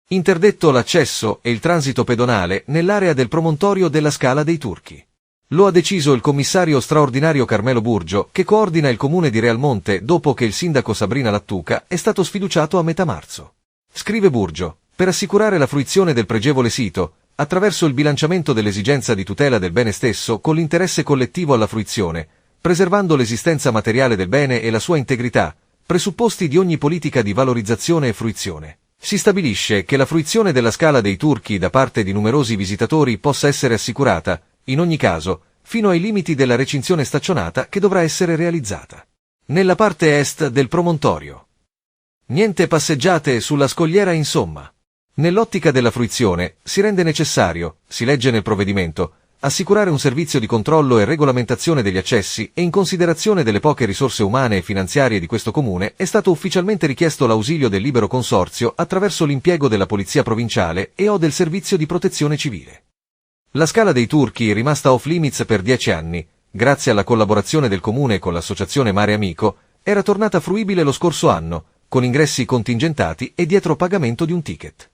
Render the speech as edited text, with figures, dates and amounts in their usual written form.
Interdetto l'accesso e il transito pedonale nell'area del promontorio della Scala dei Turchi. Lo ha deciso il commissario straordinario Carmelo Burgio, che coordina il comune di Realmonte dopo che il sindaco Sabrina Lattuca è stato sfiduciato a metà marzo. Scrive Burgio, per assicurare la fruizione del pregevole sito, attraverso il bilanciamento dell'esigenza di tutela del bene stesso con l'interesse collettivo alla fruizione, preservando l'esistenza materiale del bene e la sua integrità, presupposti di ogni politica di valorizzazione e fruizione. Si stabilisce che la fruizione della Scala dei Turchi da parte di numerosi visitatori possa essere assicurata, in ogni caso, fino ai limiti della recinzione staccionata che dovrà essere realizzata nella parte est del promontorio. Niente passeggiate sulla scogliera insomma. Nell'ottica della fruizione, si rende necessario, si legge nel provvedimento, assicurare un servizio di controllo e regolamentazione degli accessi e in considerazione delle poche risorse umane e finanziarie di questo comune è stato ufficialmente richiesto l'ausilio del libero consorzio attraverso l'impiego della Polizia Provinciale e o del Servizio di Protezione Civile. La Scala dei Turchi, rimasta off limits per 10 anni, grazie alla collaborazione del comune con l'associazione Mare Amico, era tornata fruibile lo scorso anno, con ingressi contingentati e dietro pagamento di un ticket.